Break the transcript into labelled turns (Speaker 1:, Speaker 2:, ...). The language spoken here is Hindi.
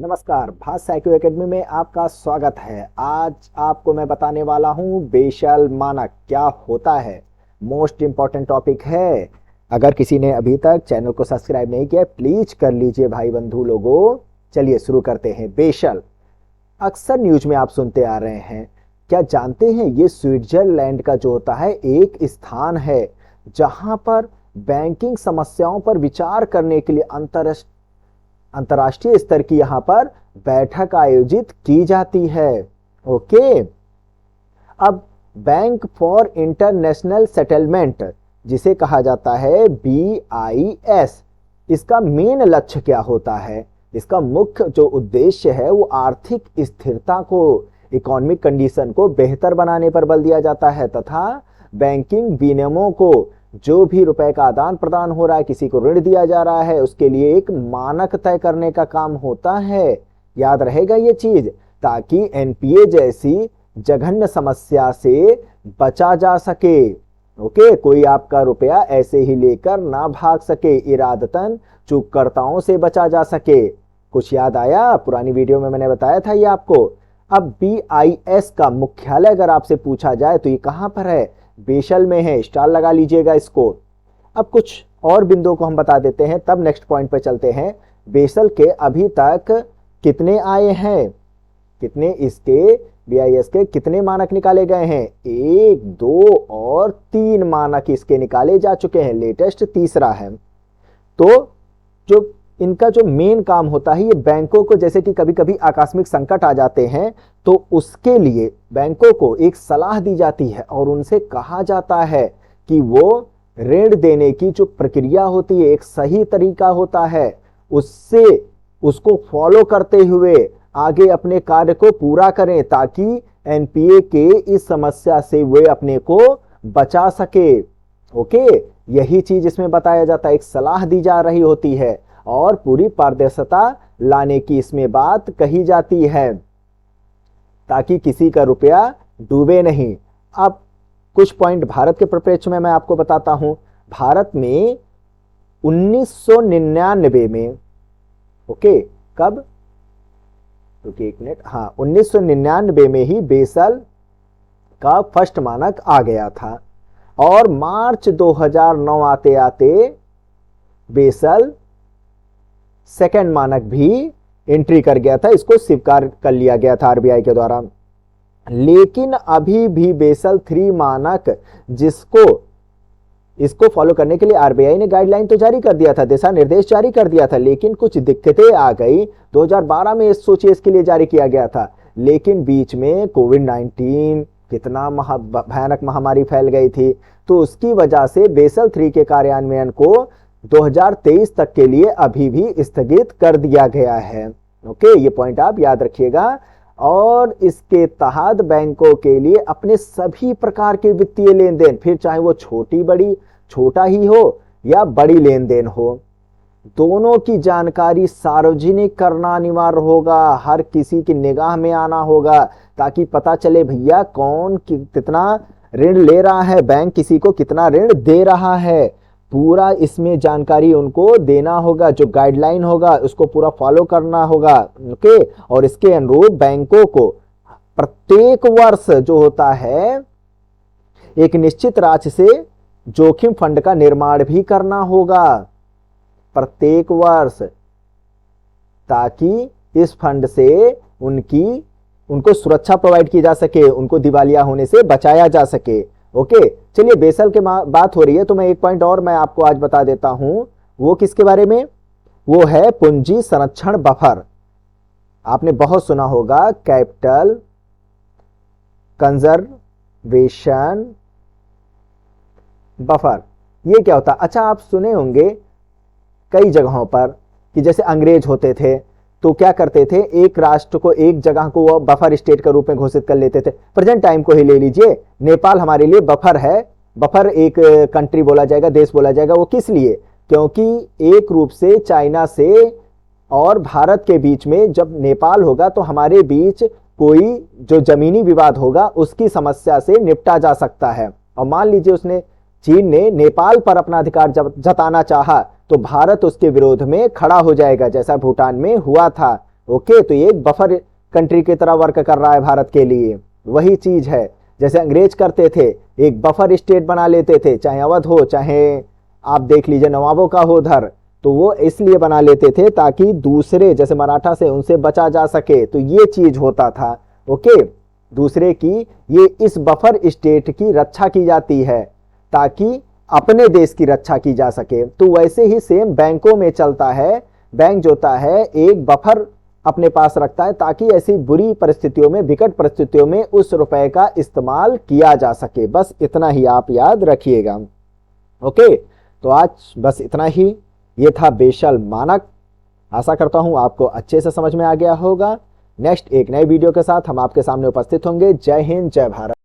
Speaker 1: नमस्कार, भास साइको एकेडमी में आपका स्वागत है। आज आपको मैं बताने वाला हूं बेशल मानक क्या होता है। मोस्ट इम्पॉर्टेंट टॉपिक है। अगर किसी ने अभी तक चैनल को सब्सक्राइब नहीं किया प्लीज कर लीजिए भाई बंधु लोगों। चलिए शुरू करते हैं। बेशल अक्सर न्यूज में आप सुनते आ रहे हैं। क्या जानते हैं ये स्विट्जरलैंड का जो होता है एक स्थान है जहां पर बैंकिंग समस्याओं पर विचार करने के लिए अंतर्राष्ट्रीय स्तर की यहां पर बैठक आयोजित की जाती है। ओके, अब बैंक फॉर इंटरनेशनल सेटलमेंट जिसे कहा जाता है BIS, इसका मेन लक्ष्य क्या होता है? इसका मुख्य जो उद्देश्य है वो आर्थिक स्थिरता को, इकोनॉमिक कंडीशन को बेहतर बनाने पर बल दिया जाता है तथा बैंकिंग विनियमों को, जो भी रुपए का आदान प्रदान हो रहा है, किसी को ऋण दिया जा रहा है, उसके लिए एक मानक तय करने का काम होता है। याद रहेगा ये चीज, ताकि NPA जैसी जघन्य समस्या से बचा जा सके। ओके, कोई आपका रुपया ऐसे ही लेकर ना भाग सके, इरादतन चूककर्ताओं से बचा जा सके। कुछ याद आया? पुरानी वीडियो में मैंने बताया था ये आपको। अब BIS का मुख्यालय अगर आपसे पूछा जाए तो ये कहां पर है? बेशल में है। स्टार लगा लीजिएगा इसको। अब कुछ और बिंदुओं को हम बता देते हैं, तब नेक्स्ट पॉइंट पे चलते हैं। बेशल के अभी तक कितने आए हैं, कितने इसके BIS के कितने मानक निकाले गए हैं? 1, 2 और 3 मानक इसके निकाले जा चुके हैं। लेटेस्ट तीसरा है। तो जो इनका जो मेन काम होता है, ये बैंकों को, जैसे कि कभी कभी आकस्मिक संकट आ जाते हैं तो उसके लिए बैंकों को एक सलाह दी जाती है और उनसे कहा जाता है कि वो ऋण देने की जो प्रक्रिया होती है, एक सही तरीका होता है, उससे उसको फॉलो करते हुए आगे अपने कार्य को पूरा करें ताकि NPA के इस समस्या से वे अपने को बचा सके। ओके, यही चीज इसमें बताया जाता है। एक सलाह दी जा रही होती है और पूरी पारदर्शिता लाने की इसमें बात कही जाती है ताकि किसी का रुपया डूबे नहीं। अब कुछ पॉइंट भारत के परिप्रेक्ष्य में मैं आपको बताता हूं। भारत में 1999 में, ओके, कब? रुकिए एक मिनट। हाँ, 1999 में ही बेशल का फर्स्ट मानक आ गया था और मार्च 2009 आते आते बेशल सेकंड मानक भी एंट्री कर गया था। इसको स्वीकार कर लिया गया था RBI के द्वारा। लेकिन अभी भी बेशल 3 मानक, इसको फॉलो करने के लिए RBI ने गाइडलाइन तो जारी कर दिया था, दिशा निर्देश जारी कर दिया था, लेकिन कुछ दिक्कतें आ गई। 2012 में सोचिए इसके लिए जारी किया गया था, लेकिन बीच में कोविड-19 कितना भयानक महामारी फैल गई थी, तो उसकी वजह से बेशल 3 के कार्यान्वयन को 2023 तक के लिए अभी भी स्थगित कर दिया गया है। ओके, ये पॉइंट आप याद रखिएगा। और इसके तहत बैंकों के लिए अपने सभी प्रकार के वित्तीय लेन देन, फिर चाहे वो छोटा ही हो या बड़ी लेन देन हो, दोनों की जानकारी सार्वजनिक करना अनिवार्य होगा। हर किसी की निगाह में आना होगा ताकि पता चले भैया कौन कितना ऋण ले रहा है, बैंक किसी को कितना ऋण दे रहा है। पूरा इसमें जानकारी उनको देना होगा। जो गाइडलाइन होगा उसको पूरा फॉलो करना होगा। ओके, और इसके अनुरूप बैंकों को प्रत्येक वर्ष जो होता है एक निश्चित राशि से जोखिम फंड का निर्माण भी करना होगा प्रत्येक वर्ष, ताकि इस फंड से उनको सुरक्षा प्रोवाइड की जा सके, उनको दिवालिया होने से बचाया जा सके। ओके, चलिए बेशल के बात हो रही है तो मैं एक पॉइंट और मैं आपको आज बता देता हूं। वो किसके बारे में? वो है पूंजी संरक्षण बफर। आपने बहुत सुना होगा, कैपिटल कंजर्वेशन बफर। ये क्या होता है? अच्छा, आप सुने होंगे कई जगहों पर कि जैसे अंग्रेज होते थे तो क्या करते थे, एक राष्ट्र को, एक जगह को वो बफर स्टेट के रूप में घोषित कर लेते थे। प्रेजेंट टाइम को ही ले लीजिए, नेपाल हमारे लिए बफर है। बफर एक कंट्री बोला जाएगा, देश बोला जाएगा। वो किस लिए? क्योंकि एक रूप से चाइना से और भारत के बीच में जब नेपाल होगा तो हमारे बीच कोई जो जमीनी विवाद होगा उसकी समस्या से निपटा जा सकता है। और मान लीजिए चीन ने नेपाल पर अपना अधिकार जताना चाहा तो भारत उसके विरोध में खड़ा हो जाएगा, जैसा भूटान में हुआ था। ओके, तो ये एक बफर कंट्री की तरह वर्क कर रहा है भारत के लिए। वही चीज है जैसे अंग्रेज करते थे, एक बफर स्टेट बना लेते थे, चाहे अवध हो, चाहे आप देख लीजिए नवाबों का हो उधर, तो वो इसलिए बना लेते थे ताकि दूसरे जैसे मराठा से उनसे बचा जा सके। तो ये चीज होता था। ओके, दूसरे की ये इस बफर स्टेट की रक्षा की जाती है ताकि अपने देश की रक्षा की जा सके। तो वैसे ही सेम बैंकों में चलता है। बैंक जो होता है एक बफर अपने पास रखता है ताकि ऐसी बुरी परिस्थितियों में, विकट परिस्थितियों में उस रुपए का इस्तेमाल किया जा सके। बस इतना ही आप याद रखिएगा। ओके, तो आज बस इतना ही। ये था बेशल मानक। आशा करता हूं आपको अच्छे से समझ में आ गया होगा। नेक्स्ट एक नए वीडियो के साथ हम आपके सामने उपस्थित होंगे। जय हिंद, जय भारत।